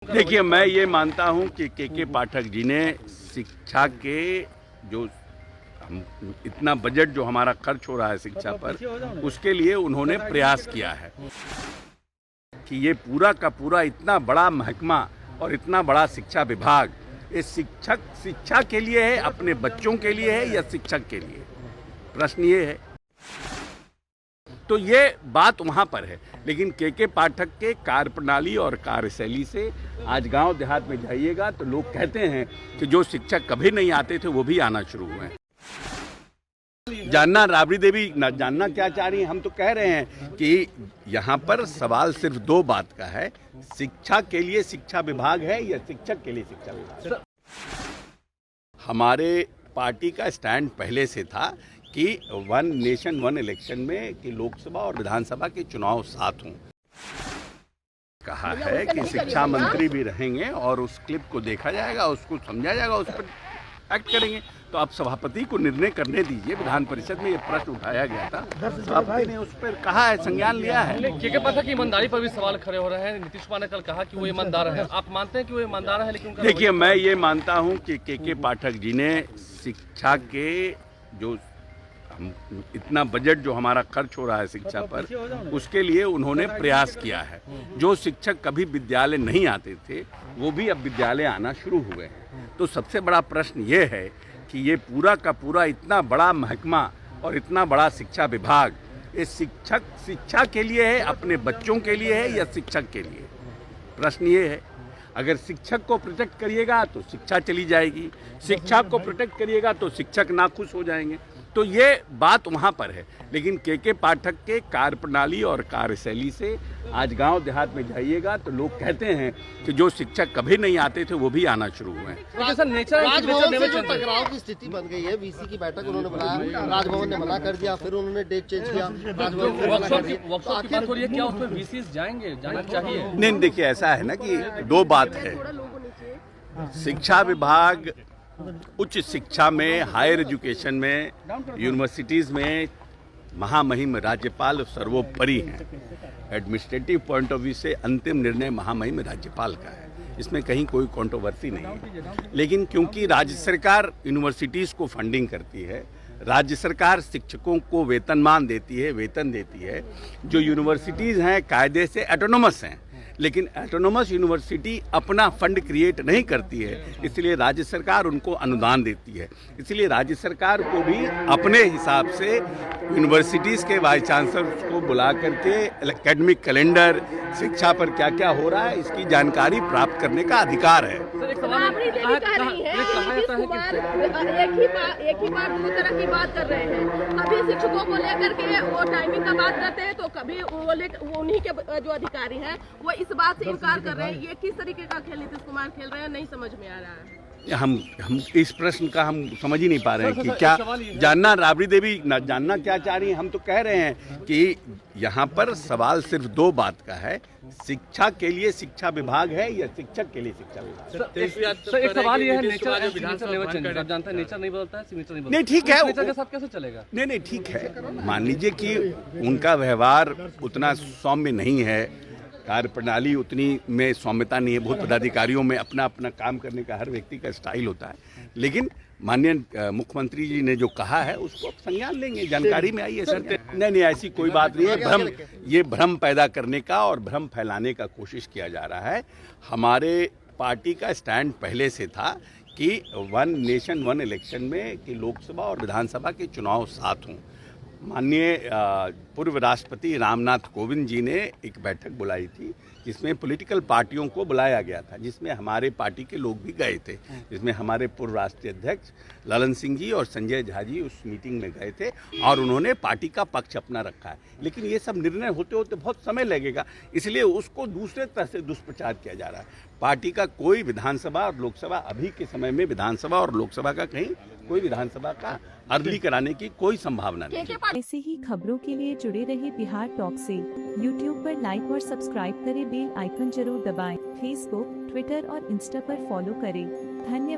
देखिए, मैं ये मानता हूँ कि के पाठक जी ने शिक्षा के जो हम इतना बजट जो हमारा खर्च हो रहा है शिक्षा पर, उसके लिए उन्होंने प्रयास किया है कि ये पूरा का पूरा इतना बड़ा महकमा और इतना बड़ा शिक्षा विभाग ये शिक्षा के लिए है, अपने बच्चों के लिए है या शिक्षक के लिए? प्रश्न ये है। तो ये बात वहाँ पर है, लेकिन के पाठक के कार्यप्रणाली और कार्यशैली से आज गांव देहात में जाइएगा तो लोग कहते हैं कि जो शिक्षक कभी नहीं आते थे वो भी आना शुरू हुए हैं। जानना राबड़ी देवी जानना क्या चाह रही हैं? हम तो कह रहे हैं कि यहाँ पर सवाल सिर्फ दो बात का है, शिक्षा के लिए शिक्षा विभाग है या शिक्षक के लिए शिक्षा विभाग। हमारे पार्टी का स्टैंड पहले से था कि वन नेशन वन इलेक्शन में कि लोकसभा और विधानसभा के चुनाव साथ हों। कहा है कि शिक्षा मंत्री भी रहेंगे और उस क्लिप को देखा जाएगा, उसको समझा जाएगा, उस पर एक्ट करेंगे। तो आप सभापति को निर्णय करने दीजिए। विधान परिषद में ये प्रश्न उठाया गया था, सभापति ने उस पर कहा है, संज्ञान लिया है। के पाठक की ईमानदारी पर भी सवाल खड़े हो रहे हैं। नीतीश कुमार ने कल कहा कि वो ईमानदार है, आप मानते हैं कि वो ईमानदार है? लेकिन देखिए, मैं ये मानता हूँ कि के पाठक जी ने शिक्षा के जो इतना बजट जो हमारा खर्च हो रहा है शिक्षा पर, उसके लिए उन्होंने प्रयास किया है। जो शिक्षक कभी विद्यालय नहीं आते थे वो भी अब विद्यालय आना शुरू हुए हैं। तो सबसे बड़ा प्रश्न ये है कि ये पूरा का पूरा इतना बड़ा महकमा और इतना बड़ा शिक्षा विभाग ये शिक्षा के लिए है, अपने बच्चों के लिए है या शिक्षक के लिए? प्रश्न ये है। अगर शिक्षक को प्रोटेक्ट करिएगा तो शिक्षा चली जाएगी, शिक्षा को प्रोटेक्ट करिएगा तो शिक्षक नाखुश हो जाएंगे। तो ये बात वहाँ पर है, लेकिन के पाठक के कार्यप्रणाली और कार्यशैली से आज गांव देहात में जाइएगा तो लोग कहते हैं कि जो शिक्षक कभी नहीं आते थे वो भी आना शुरू हुए हैं। राजभवन से जो टकराव की स्थिति बन गई है, वीसी की बैठक उन्होंने बुलाया, राजभवन ने मना कर दिया, फिर उन्होंने डेट चेंज किया, क्या उसमें वीसी जाएंगे, जाना चाहिए? नहीं, देखिए ऐसा है ना कि दो बात है। शिक्षा विभाग उच्च शिक्षा में, हायर एजुकेशन में, यूनिवर्सिटीज़ में महामहिम राज्यपाल सर्वोपरि हैं। एडमिनिस्ट्रेटिव पॉइंट ऑफ व्यू से अंतिम निर्णय महामहिम राज्यपाल का है, इसमें कहीं कोई कंट्रोवर्सी नहीं है। लेकिन क्योंकि राज्य सरकार यूनिवर्सिटीज़ को फंडिंग करती है, राज्य सरकार शिक्षकों को वेतनमान देती है, वेतन देती है, जो यूनिवर्सिटीज़ हैं कायदे से ऑटोनोमस हैं, लेकिन ऑटोनोमस यूनिवर्सिटी अपना फंड क्रिएट नहीं करती है, इसलिए राज्य सरकार उनको अनुदान देती है। इसलिए राज्य सरकार को भी अपने हिसाब से यूनिवर्सिटीज़ के वाइस चांसलर को बुला करके एकेडमिक कैलेंडर, शिक्षा पर क्या क्या हो रहा है इसकी जानकारी प्राप्त करने का अधिकार है। एक ही बार दो तरह की बात कर रहे हैं। अभी शिक्षकों को लेकर के वो टाइमिंग का बात करते हैं तो कभी वो उन्हीं के जो अधिकारी हैं वो इस बात से इनकार कर रहे हैं। ये किस तरीके का खेल नीतीश कुमार खेल रहे हैं, नहीं समझ में आ रहा है। हम इस प्रश्न का हम समझ ही नहीं पा रहे हैं कि क्या जानना राबड़ी देवी जानना क्या चाह रही हैं? हम तो कह रहे हैं कि यहाँ पर सवाल सिर्फ दो बात का है, शिक्षा के लिए शिक्षा विभाग है या शिक्षक के लिए शिक्षा विभाग? एक सवाल ये है, नेचर जानते हैं नेचर नहीं बदलता है, नेचर नहीं बदलता। नहीं, ठीक है, नेचर के साथ कैसे चलेगा? नहीं, ठीक है। मान लीजिए कि उनका व्यवहार उतना सौम्य नहीं है, कार्यप्रणाली उतनी में सौम्यता नहीं है। बहुत पदाधिकारियों में अपना अपना काम करने का हर व्यक्ति का स्टाइल होता है, लेकिन माननीय मुख्यमंत्री जी ने जो कहा है उसको आप संज्ञान लेंगे, जानकारी में आई है। सर नहीं, ऐसी कोई बात नहीं है। ये भ्रम पैदा करने का और भ्रम फैलाने का कोशिश किया जा रहा है। हमारे पार्टी का स्टैंड पहले से था कि वन नेशन वन इलेक्शन में कि लोकसभा और विधानसभा के चुनाव साथ हों। माननीय पूर्व राष्ट्रपति रामनाथ कोविंद जी ने एक बैठक बुलाई थी जिसमें पॉलिटिकल पार्टियों को बुलाया गया था, जिसमें हमारे पार्टी के लोग भी गए थे, जिसमें हमारे पूर्व राष्ट्रीय अध्यक्ष ललन सिंह जी और संजय झा जी उस मीटिंग में गए थे और उन्होंने पार्टी का पक्ष अपना रखा है। लेकिन ये सब निर्णय होते होते बहुत समय लगेगा, इसलिए उसको दूसरे तरह से दुष्प्रचार किया जा रहा है। पार्टी का कोई विधानसभा और लोकसभा, अभी के समय में विधानसभा और लोकसभा का कहीं कोई विधानसभा का अर्ली कराने की कोई संभावना नहीं। ऐसे ही खबरों के लिए जुड़े रहे बिहार टॉक से। यूट्यूब पर लाइक और सब्सक्राइब करें, बेल आइकन जरूर दबाएं। फेसबुक, ट्विटर और इंस्टा पर फॉलो करें। धन्यवाद।